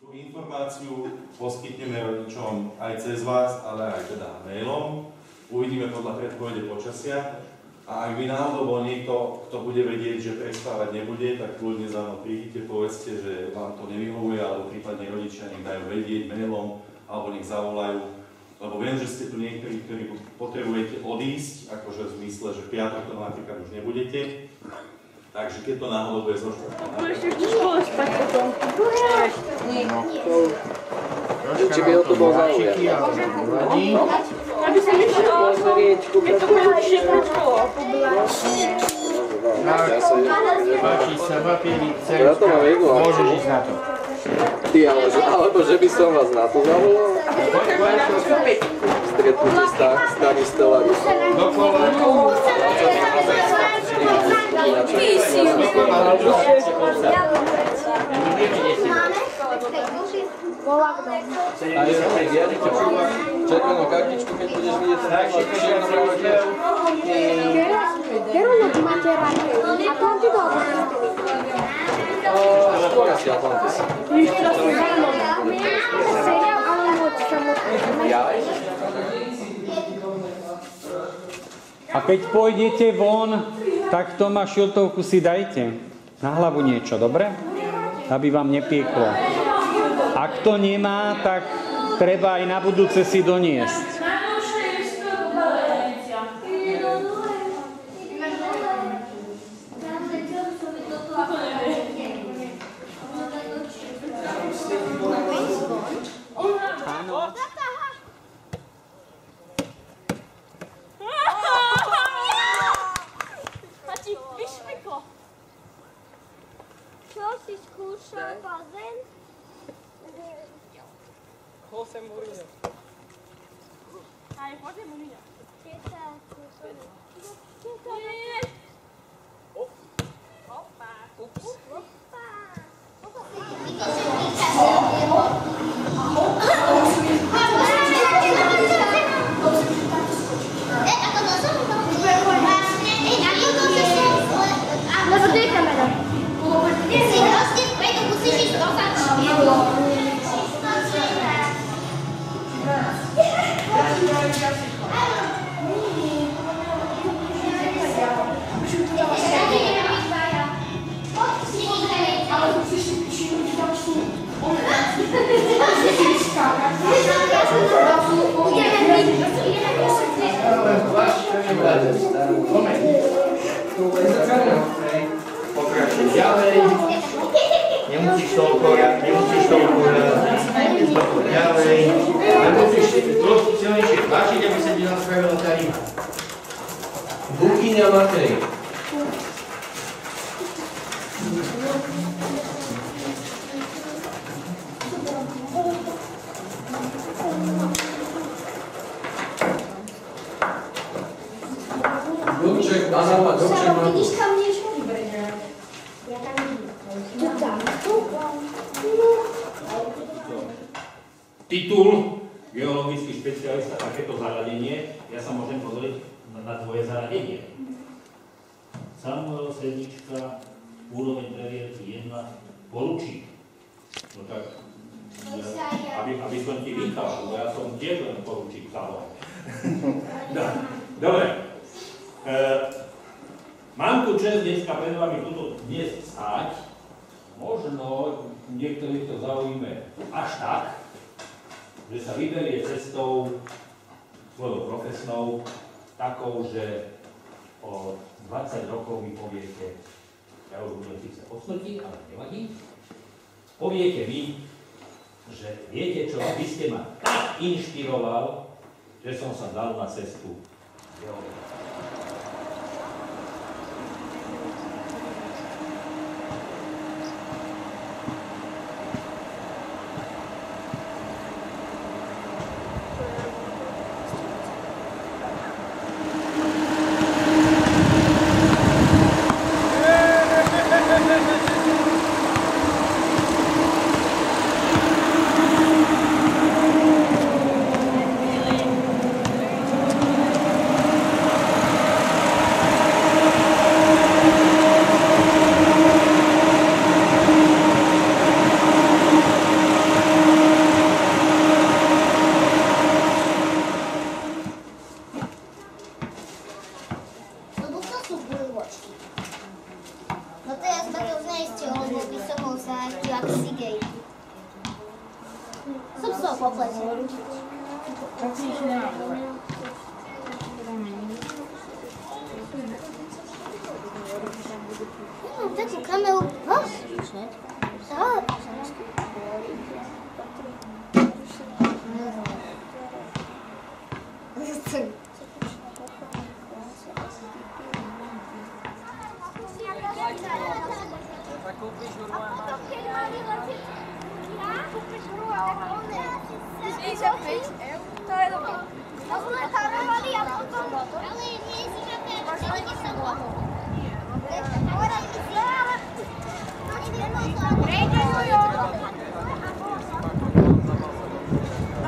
Tú informáciu poskytneme rodičom aj cez vás, ale aj teda mailom. Uvidíme podľa predpovede počasia. A ak by náhodou bol niekto, kto bude vedieť, že prespávať nebude, tak kľudne za mnou prídite, povedzte, že vám to nevyhovuje, alebo prípadne rodičia nech dajú vedieť mailom, alebo nech zavolajú. Lebo viem, že ste tu niektorí, ktorí potrebujete odísť, akože v zmysle, že v piatok to napríklad už nebudete. Takže keď to náhodou bude zo štvrtka. Ešte škole spať potom. Či by ho to bol záujem. Aby som išiel keď to bude určite pre školu. Páči sa papierik, Ja to mám jednu. môžeš ísť na to. Ty, alebo že by som vás na to zavolal? Stretnutie Stany Stellaris. A je to diadite červenú kartičku, keď budeš vidieť ten náklad, čierno práve tiež. Ktorú ľudí máte rádi? A to ti to Skôr asi Atlantis. seriál alebo samotný? Ja? A keď pôjdete von, tak Toma šiltovku si dajte. Na hlavu niečo, dobre? Aby vám nepieklo. Ak to nemá, tak treba aj na budúce si doniesť. Čo si skúšal bazén? José Mourinho. Aj, poďme Mourinho. Nie. Opa. Ups. Lebo tu je kamera. Pokračuj ďalej. Nemusíš toľko ďalej. Musíš trošku silnejšie tlačiť, aby sa ti naspravila tá rýma. Bukyňa Matej. Dobček, Anna, Dobček má tu. Vidíš tam niečo? Ja tam vidím. Tu tam. Titul geologický špecialista, takéto zaradenie, ja sa môžem pozrieť na tvoje zaradenie. Samuel Sednička, úroveň previerky 1, poručík. No tak, aby som ti vychal, lebo ja som tiež len poručík Samuel. Dobre. Mám tu čest dneska pred vami tuto dnes stáť. Možno niektorých to zaujíme až tak, že sa vyberie cestou svojou profesnou, takou, že o 20 rokov mi poviete, ja už budem síce po smrti, ale nevadí, poviete mi, že viete čo, vy ste ma tak inšpiroval, že som sa dal na cestu geológie. poklesie. Takú kameru. Zakúpiš hru A potom, keď mali leteť, kúpiš hru a ona 65 eur, to je dobré. a sme kamerovali a potom... Ale nie si žiadne, ale nie som bolo. Hovorili mi si, ale... Prejde, Jujo!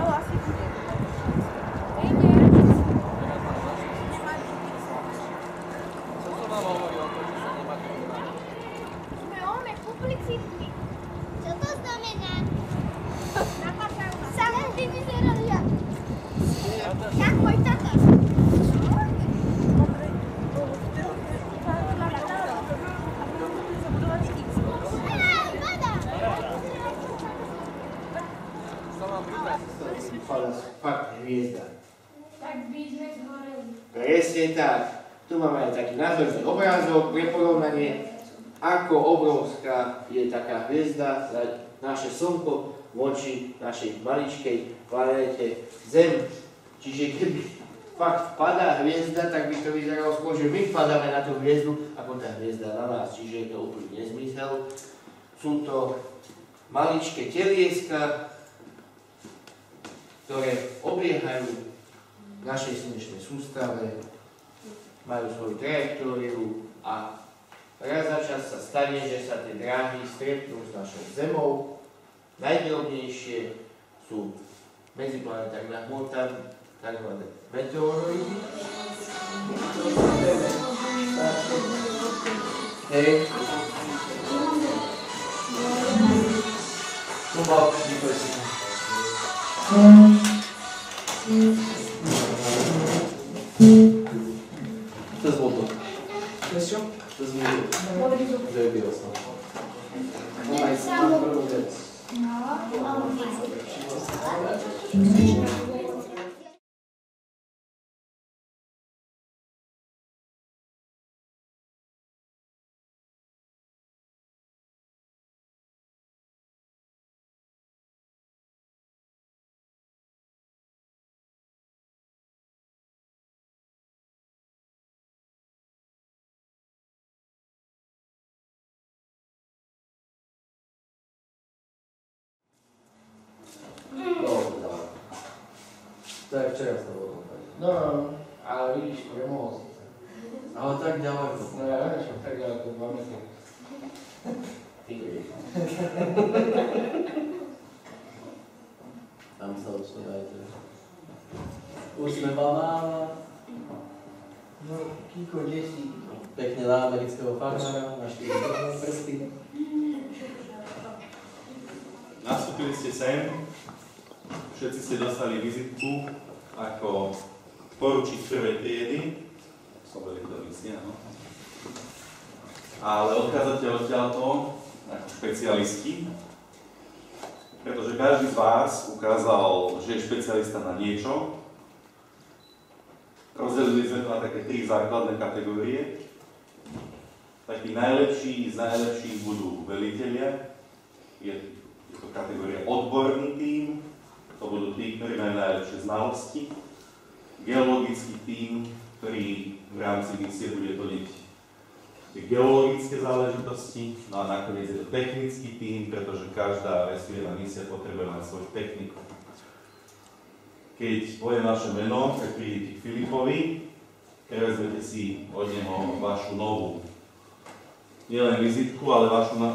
Ale asi bude. Co som vám hovoril o tom, že sa nemá konať? Sme ome publicitní. Čo to znamená? Samú by vyzerali ja. Jak môj tata. Som vám priznať. Fakt hviezda. Tak by sme zhoreli. Presne tak. Tu máme aj taký názorný obrázok pre porovnanie, ako obrovská je taká hviezda, naše Slnko voči našej maličkej planéte Zem. Čiže keby fakt vpadá hviezda, tak by to vyzeralo skôr, že my vpadáme na tú hviezdu, ako tá hviezda na nás. Čiže je to úplný nezmysel. Sú to maličké telieska, ktoré obiehajú v našej slnečnej sústave, majú svoju trajektóriu a raz za čas sa stane, že sa tie dráhy stretnú s našou Zemou. Najdrobnejšie sú medziplanetárna hmota, tzv. Meteoroidy. Hej. Tu mal vyklesí. To je złoto. To jest co? To jest złoto. Zajebiło się. Ona jest To je včera s tebou. No, ale vidíš, premohol si sa. Ale tak ďaleko. No ja neviem, tak ďaleko, 2 metry. Ty vieš. Tam sa usmievajte. Usmeva máma. No, Kiko, kde si? Pekne na amerického farmára, na 4 prsty. Nastúpili ste sem, všetci ste dostali vizitku ako poručík prvej triedy. Som veliteľníci, áno. Ale odchádzate odtiaľto ako špecialisti, pretože každý z vás ukázal, že je špecialista na niečo. Rozdelili sme to na také 3 základné kategórie. Takí najlepší z najlepších budú velitelia. Je to kategória odborný tím, to budú tí, ktorí majú najlepšie znalosti. Geologický tím, ktorý v rámci misie bude plniť geologické záležitosti. No a nakoniec je to technický tím, pretože každá vesmírna misia potrebuje mať svoju techniku. Keď poviem vaše meno, tak prídete k Filipovi, prevezmete si od neho vašu novú, nielen vizitku, ale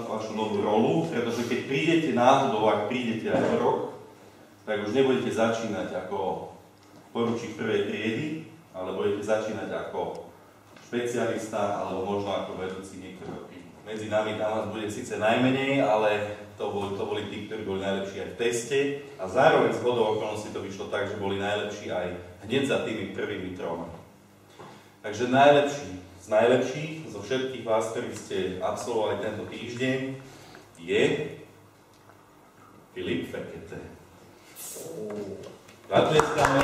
vašu novú rolu, pretože keď prídete náhodou, ak prídete aj o rok, tak už nebudete začínať ako poručík prvej triedy, ale budete začínať ako špecialista, alebo možno ako vedúci niektoré roky. Medzi nami tam vás bude síce najmenej, ale to boli tí, ktorí boli najlepší aj v teste a zároveň z hodou okolností to vyšlo tak, že boli najlepší aj hneď za tými prvými 3. Takže najlepší z najlepších, zo všetkých vás, ktorí ste absolvovali tento týždeň, je Filip Fekete. Zatlieskame.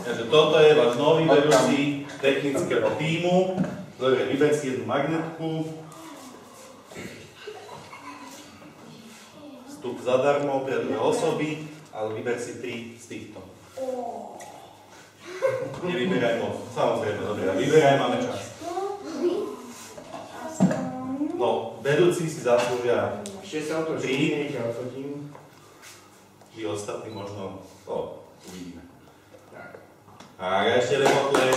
Takže toto je váš nový vedúci technického tímu. Dobre, vyber si jednu magnetku. Vstup zadarmo pre dve osoby, ale vyber si 3 z týchto. Nevyberaj moc. Samozrejme, dobre, vyberaj, máme čas. No, vedúci si zaslúžia 3. Vy ostatní možno to uvidíme. A ešte remotle.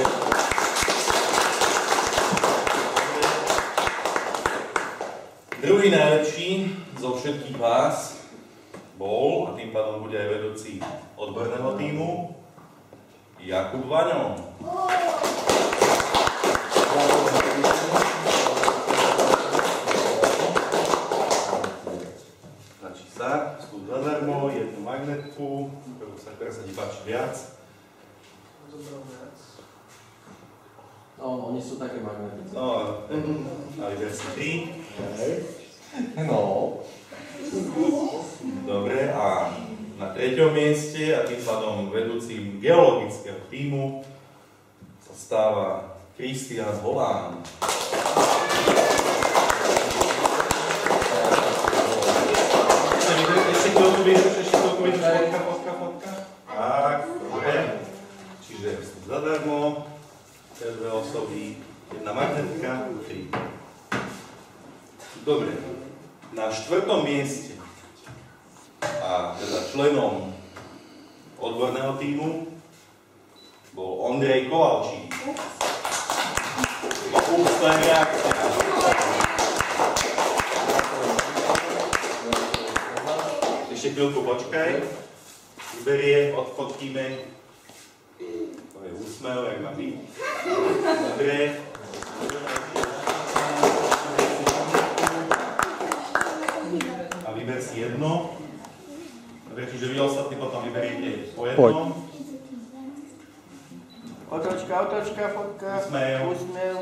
Druhý najlepší zo všetkých vás bol, a tým pádom bude aj vedúci odborného tímu, Jakub Vaňo. Stačí sa, vstup zadarmo, jednu magnetku, ktorú sa ti páči viac. No, oni sú také magnety. No, a vyber si 3. No. Dobre, a na 3. mieste a tým pádom vedúcim geologického tímu sa stáva Kristián Volán. Ešte chvíľku vydrž, fotka. Tak, dobre. Čiže zadarmo, pre dve osoby, jedna magnetka, 3. Dobre, na 4. mieste a teda členom odborného tímu bol Ondrej Kovalčík. Ústna reakcia. Ešte chvíľku počkaj. Vyberie, odfotíme. To je úsmev, jak má byť. Dobre. A vyber si jedno. Dobre, čiže vy ostatní potom vyberiete po jednom. Otočka, fotka. Úsmev. Úsmev.